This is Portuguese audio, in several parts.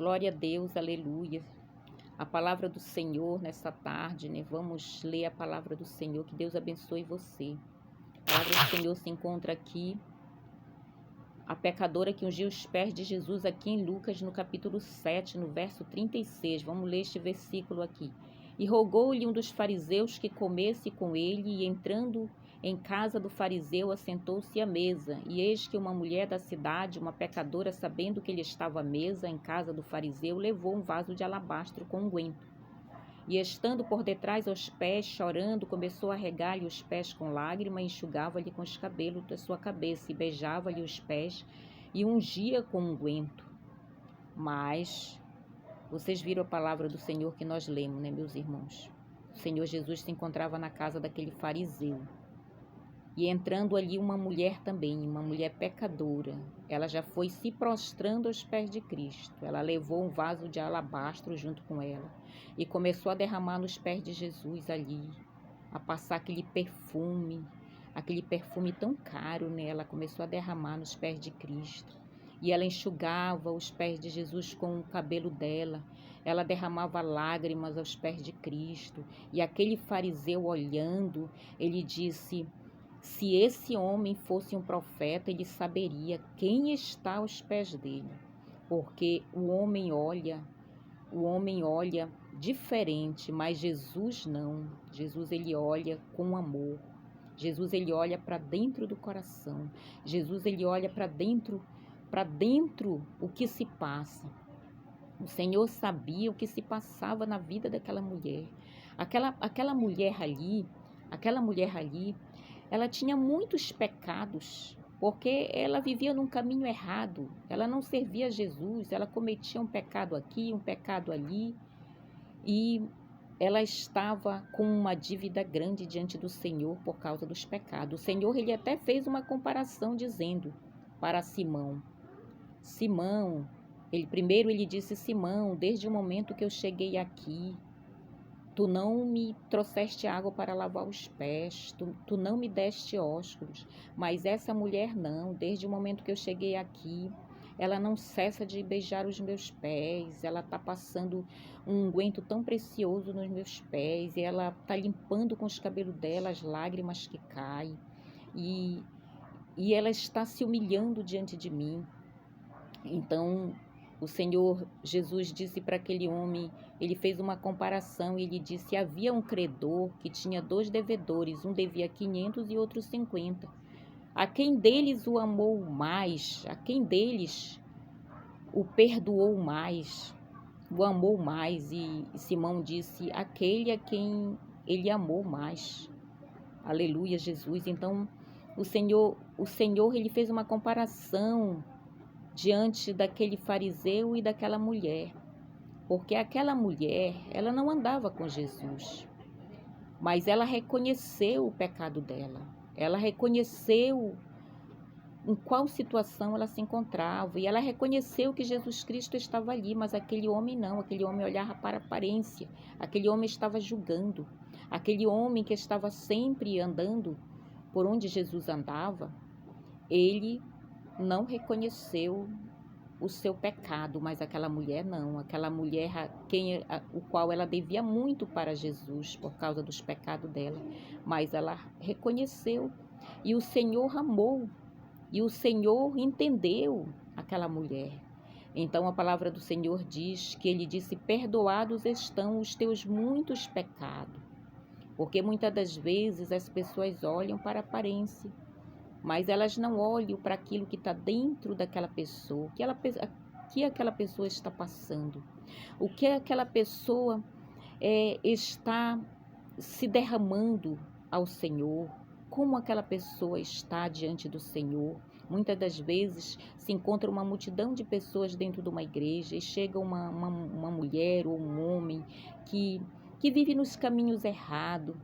Glória a Deus, aleluia. A palavra do Senhor nessa tarde, né? Vamos ler a palavra do Senhor, que Deus abençoe você. A palavra do Senhor se encontra aqui, a pecadora que ungiu os pés de Jesus, aqui em Lucas, no capítulo 7, no verso 36. Vamos ler este versículo aqui. E rogou-lhe um dos fariseus que comesse com ele, e entrando em casa do fariseu, assentou-se à mesa. E eis que uma mulher da cidade, uma pecadora, sabendo que ele estava à mesa em casa do fariseu, levou um vaso de alabastro com unguento. E estando por detrás aos pés, chorando, começou a regar-lhe os pés com lágrima, e enxugava-lhe com os cabelos da sua cabeça, e beijava-lhe os pés, e ungia com unguento. Mas vocês viram a palavra do Senhor que nós lemos, né, meus irmãos? O Senhor Jesus se encontrava na casa daquele fariseu. E entrando ali uma mulher também, uma mulher pecadora. Ela já foi se prostrando aos pés de Cristo. Ela levou um vaso de alabastro junto com ela e começou a derramar nos pés de Jesus ali, a passar aquele perfume tão caro, né? Ela começou a derramar nos pés de Cristo. E ela enxugava os pés de Jesus com o cabelo dela. Ela derramava lágrimas aos pés de Cristo. E aquele fariseu olhando, ele disse: se esse homem fosse um profeta, ele saberia quem está aos pés dele. Porque o homem olha diferente, mas Jesus não. Jesus, ele olha com amor. Jesus, ele olha para dentro do coração. Jesus, ele olha para dentro o que se passa. O Senhor sabia o que se passava na vida daquela mulher. Aquela mulher ali, ela tinha muitos pecados, porque ela vivia num caminho errado. Ela não servia a Jesus, ela cometia um pecado aqui, um pecado ali, e ela estava com uma dívida grande diante do Senhor por causa dos pecados. O Senhor, ele até fez uma comparação dizendo para Simão, ele disse: Simão, desde o momento que eu cheguei aqui, tu não me trouxeste água para lavar os pés, tu não me deste ósculos, mas essa mulher não, desde o momento que eu cheguei aqui, ela não cessa de beijar os meus pés, ela está passando um unguento tão precioso nos meus pés, e ela está limpando com os cabelos dela as lágrimas que caem, e ela está se humilhando diante de mim. Então, o Senhor Jesus disse para aquele homem, ele fez uma comparação e ele disse: havia um credor que tinha 2 devedores, um devia 500 e outro 50. A quem deles o amou mais? A quem deles o perdoou mais? O amou mais? E Simão disse: aquele a quem ele amou mais. Aleluia, Jesus. Então, o Senhor, ele fez uma comparação diante daquele fariseu e daquela mulher, porque aquela mulher, ela não andava com Jesus, mas ela reconheceu o pecado dela, ela reconheceu em qual situação ela se encontrava, e ela reconheceu que Jesus Cristo estava ali, mas aquele homem não, aquele homem olhava para a aparência, aquele homem estava julgando, aquele homem que estava sempre andando por onde Jesus andava, ele não reconheceu o seu pecado, mas aquela mulher não, aquela mulher o qual ela devia muito para Jesus por causa dos pecados dela, mas ela reconheceu e o Senhor amou e o Senhor entendeu aquela mulher. Então a palavra do Senhor diz que ele disse: perdoados estão os teus muitos pecados, porque muitas das vezes as pessoas olham para a aparência, mas elas não olham para aquilo que está dentro daquela pessoa, o que aquela pessoa está passando, o que aquela pessoa está se derramando ao Senhor, como aquela pessoa está diante do Senhor. Muitas das vezes se encontra uma multidão de pessoas dentro de uma igreja e chega uma mulher ou um homem que vive nos caminhos errados,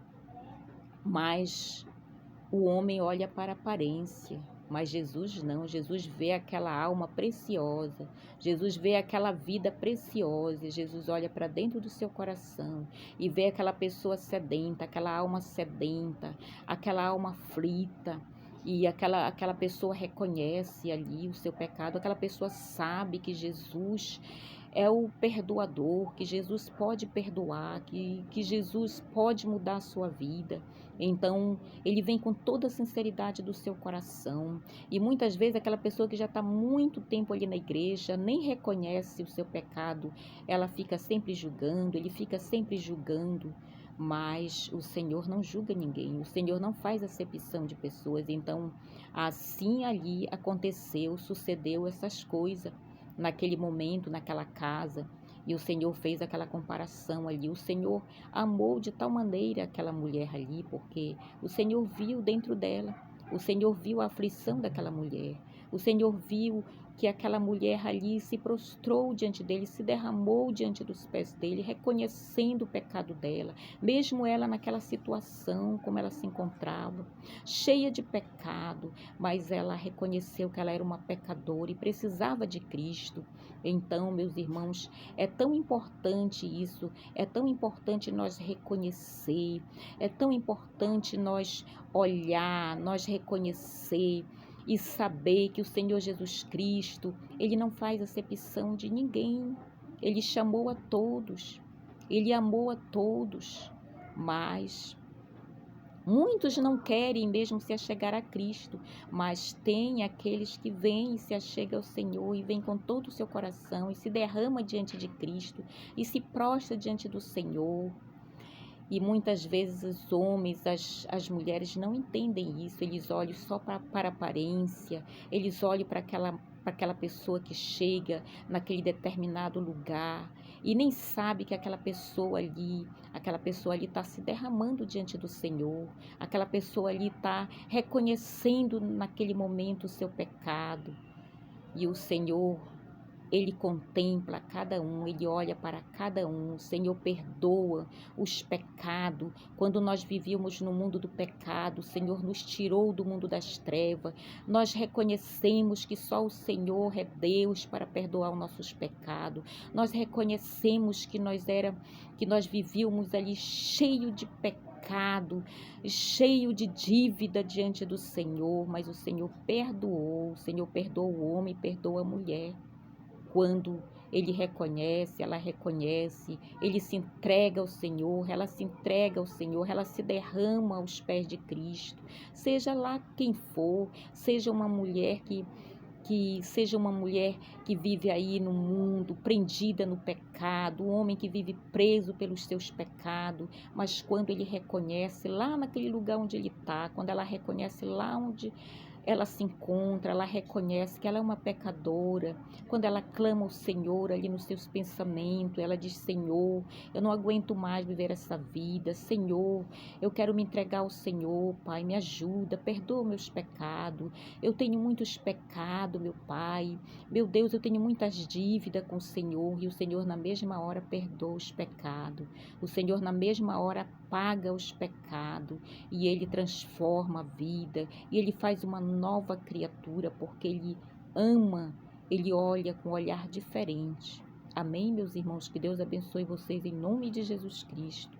mas o homem olha para a aparência, mas Jesus não. Jesus vê aquela alma preciosa. Jesus vê aquela vida preciosa. Jesus olha para dentro do seu coração e vê aquela pessoa sedenta, aquela alma sedenta, aquela alma aflita. e aquela pessoa reconhece ali o seu pecado, aquela pessoa sabe que Jesus é o perdoador, que Jesus pode perdoar, que Jesus pode mudar a sua vida. Então, ele vem com toda a sinceridade do seu coração. E muitas vezes aquela pessoa que já está muito tempo ali na igreja, nem reconhece o seu pecado, ela fica sempre julgando, ele fica sempre julgando. Mas o Senhor não julga ninguém, o Senhor não faz acepção de pessoas. Então, assim ali aconteceu, sucedeu essas coisas naquele momento, naquela casa. E o Senhor fez aquela comparação ali. O Senhor amou de tal maneira aquela mulher ali, porque o Senhor viu dentro dela. O Senhor viu a aflição daquela mulher. O Senhor viu que aquela mulher ali se prostrou diante dele, se derramou diante dos pés dele, reconhecendo o pecado dela, mesmo ela naquela situação como ela se encontrava, cheia de pecado, mas ela reconheceu que ela era uma pecadora e precisava de Cristo. Então, meus irmãos, é tão importante isso, é tão importante nós reconhecer, é tão importante nós olhar, nós reconhecer e saber que o Senhor Jesus Cristo, ele não faz acepção de ninguém. Ele chamou a todos, ele amou a todos, mas muitos não querem mesmo se achegar a Cristo, mas tem aqueles que vêm e se achegam ao Senhor e vêm com todo o seu coração e se derrama diante de Cristo e se prostra diante do Senhor. E muitas vezes os homens, as mulheres não entendem isso, eles olham só para a aparência, eles olham para aquela pessoa que chega naquele determinado lugar e nem sabe que aquela pessoa ali está se derramando diante do Senhor, aquela pessoa ali está reconhecendo naquele momento o seu pecado. E o Senhor, ele contempla cada um, ele olha para cada um. O Senhor perdoa os pecados. Quando nós vivíamos no mundo do pecado, o Senhor nos tirou do mundo das trevas. Nós reconhecemos que só o Senhor é Deus para perdoar os nossos pecados. Nós reconhecemos que nós vivíamos ali cheio de pecado, cheio de dívida diante do Senhor, mas o Senhor perdoou. O Senhor perdoa o homem, perdoa a mulher. Quando ele reconhece, ela reconhece, ele se entrega ao Senhor, ela se entrega ao Senhor, ela se derrama aos pés de Cristo. Seja lá quem for, seja uma mulher que vive aí no mundo, prendida no pecado, um homem que vive preso pelos seus pecados, mas quando ele reconhece lá naquele lugar onde ele está, quando ela reconhece lá onde ela se encontra, ela reconhece que ela é uma pecadora. Quando ela clama ao Senhor ali nos seus pensamentos, ela diz: Senhor, eu não aguento mais viver essa vida. Senhor, eu quero me entregar ao Senhor, Pai, me ajuda, perdoa meus pecados. Eu tenho muitos pecados, meu Pai. Meu Deus, eu tenho muitas dívidas com o Senhor. E o Senhor na mesma hora perdoa os pecados. O Senhor na mesma hora apaga os pecados. E Ele transforma a vida. E Ele faz uma nova criatura, porque Ele ama, Ele olha com um olhar diferente. Amém, meus irmãos? Que Deus abençoe vocês em nome de Jesus Cristo.